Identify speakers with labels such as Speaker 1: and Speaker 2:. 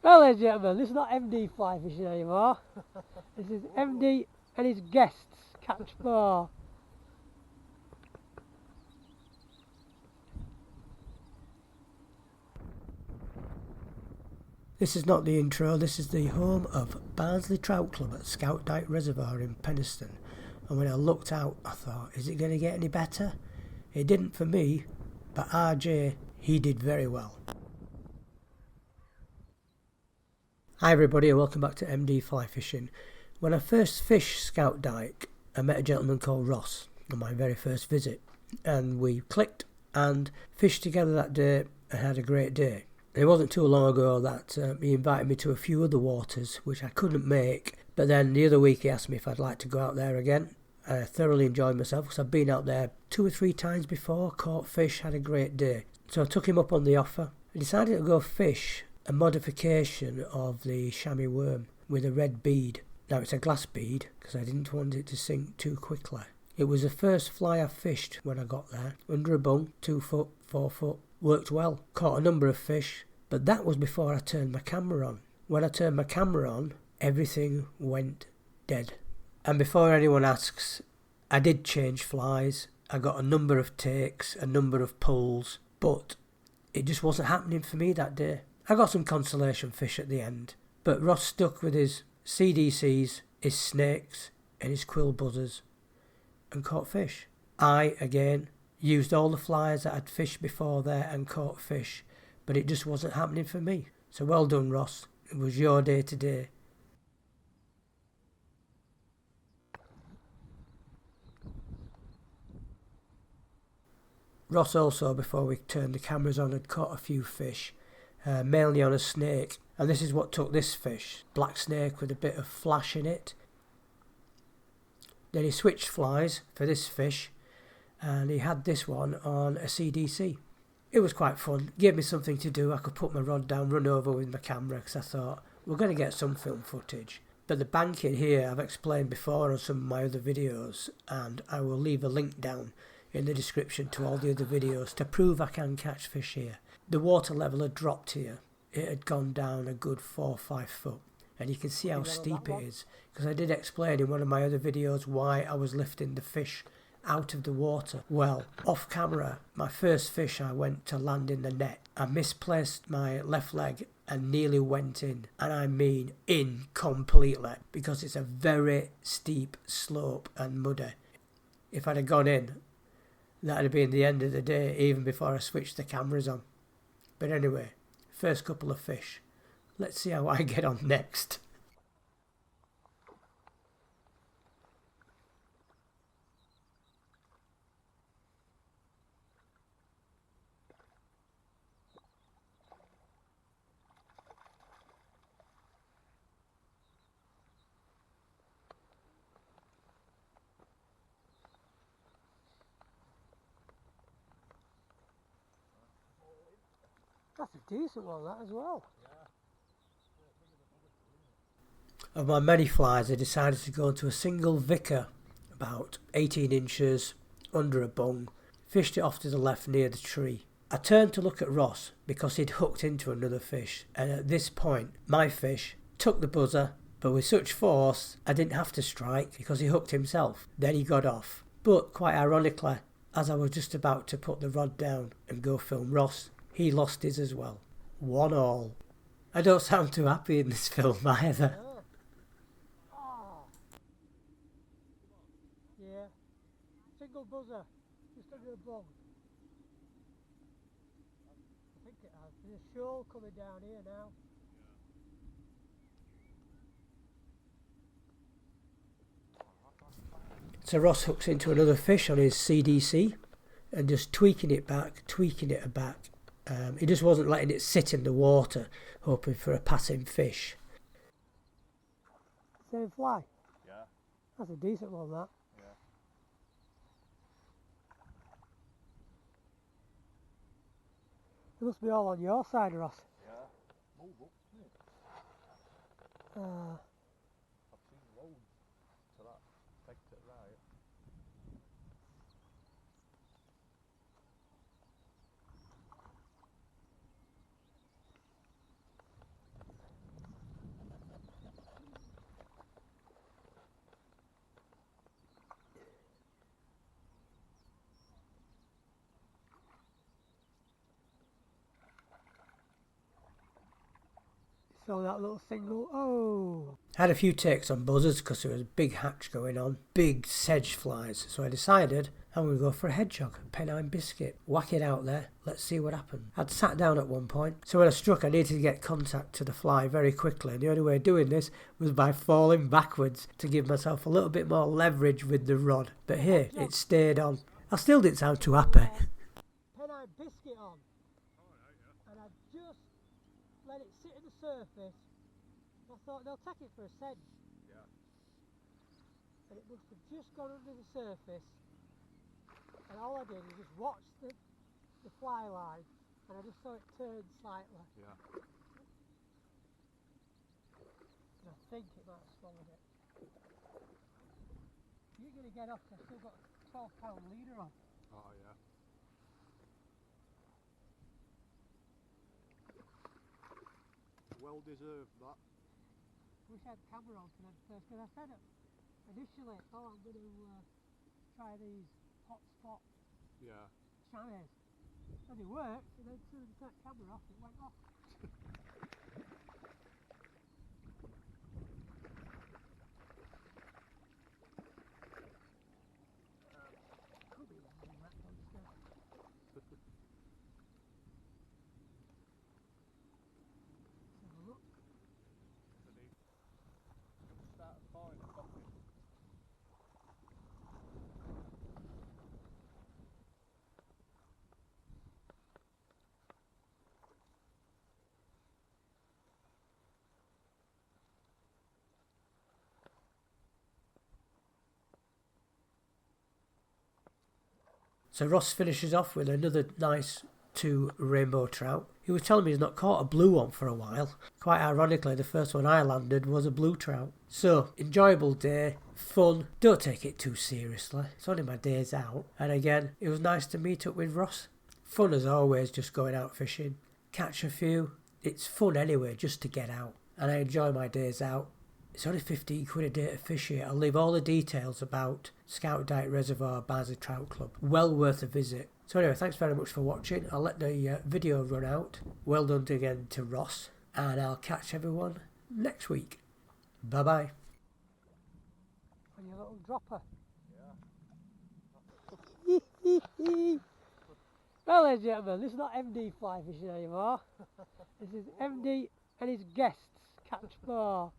Speaker 1: Well, ladies and gentlemen, this is not MD fly fishing anymore. This is MD and his guests catch bar. This is not the intro, this is the home of Barnsley Trout Club at Scout Dike Reservoir in Penistone. And when I looked out, I thought, is it going to get any better? It didn't for me, but RJ, he did very well. Hi everybody and welcome back to MD Fly Fishing. When I first fished Scout Dike, I met a gentleman called Ross on my very first visit. And we clicked and fished together that day and had a great day. It wasn't too long ago that he invited me to a few other waters which I couldn't make, but then the other week he asked me if I'd like to go out there again. I thoroughly enjoyed myself because I've been out there 2 or 3 times before, caught fish, had a great day. So I took him up on the offer. I decided to go fish a modification of the chamois worm with a red bead. Now it's a glass bead because I didn't want it to sink too quickly. It was the first fly I fished when I got there, under a bung, 2 foot, 4 foot. Worked well, caught a number of fish, but that was before I turned my camera on. When I turned my camera on, everything went dead. And before anyone asks, I did change flies. I got a number of takes, a number of pulls, but it just wasn't happening for me that day. I got some consolation fish at the end, but Ross stuck with his CDCs, his snakes and his quill buzzers and caught fish. I, again, used all the flies that I'd fished before there and caught fish, but it just wasn't happening for me. So well done, Ross. It was your day today. Ross also, before we turned the cameras on, had caught a few fish, mainly on a snake. And this is what took this fish. Black snake with a bit of flash in it. Then he switched flies for this fish, and he had this one on a CDC. It was quite fun, gave me something to do. I could put my rod down, run over with my camera, because I thought, we're going to get some film footage. But the banking here I've explained before on some of my other videos, and I will leave a link down in the description to all the other videos to prove I can catch fish here. The water level had dropped here. It had gone down a good 4 or 5 foot. And you can see how steep it is, because I did explain in one of my other videos why I was lifting the fish out of the water. Well, off camera, my first fish I went to land in the net. I misplaced my left leg and nearly went in, and I mean in completely, because it's a very steep slope and muddy. If I'd have gone in, that'd have been the end of the day, even before I switched the cameras on. But anyway, first couple of fish. Let's see how I get on next. That's a decent one, that as well. Of my many flies, I decided to go into a single vicar, about 18 inches, under a bung, fished it off to the left near the tree. I turned to look at Ross because he'd hooked into another fish, and at this point my fish took the buzzer, but with such force I didn't have to strike because he hooked himself. Then he got off. But quite ironically, as I was just about to put the rod down and go film Ross, he lost his as well. 1-1. I don't sound too happy in this film either. Yeah, single buzzer, just under a bung. I think it has. There's a shoal coming down here now. So Ross hooks into another fish on his CDC and just tweaking it back. He just wasn't letting it sit in the water, hoping for a passing fish. Same fly?
Speaker 2: Yeah.
Speaker 1: That's a decent one, that.
Speaker 2: Yeah.
Speaker 1: It must be all on your side, Ross.
Speaker 2: Yeah. Move up, isn't it? I've seen loads to that. Take it right.
Speaker 1: saw that little single. Oh! Had a few takes on buzzers because there was a big hatch going on, big sedge flies. So I decided I'm going to go for a hedgehog, penine biscuit. Whack it out there. Let's see what happens. I'd sat down at one point, so when I struck, I needed to get contact to the fly very quickly. And the only way of doing this was by falling backwards to give myself a little bit more leverage with the rod. But here, it stayed on. I still didn't sound too happy. Penine biscuit on. And I just let it sit at the surface. I thought they'll take it for a sedge.
Speaker 2: Yeah.
Speaker 1: And it must have just gone under the surface. And all I did was just watch the fly line, and I just saw it turn slightly.
Speaker 2: Yeah.
Speaker 1: And I think it might have swallowed it. You're going to get off, I've still got a 12-pound leader on.
Speaker 2: Oh yeah. Well deserved that.
Speaker 1: Wish I had camera on for them first, because I said initially, oh, I'm going to try these hot spot channels. And it worked, and then as soon as I turned the camera off, it went off. Could be one of them rat monsters. Let's have a look.
Speaker 2: Start pouring the coffee.
Speaker 1: So Ross finishes off with another nice 2 rainbow trout. He was telling me he's not caught a blue one for a while. Quite ironically, the first one I landed was a blue trout. So, enjoyable day, fun, don't take it too seriously. It's only my days out. And again, it was nice to meet up with Ross. Fun as always, just going out fishing. Catch a few. It's fun anyway, just to get out. And I enjoy my days out. It's only 15 quid a day to fish here. I'll leave all the details about Scout Dike Reservoir, Barnsley Trout Club. Well worth a visit. So anyway, thanks very much for watching. I'll let the video run out. Well done again to Ross. And I'll catch everyone next week. Bye-bye. On your little dropper.
Speaker 2: Yeah.
Speaker 1: Well, ladies and gentlemen, this is not MD fly fishing anymore. This is MD and his guests catch bar.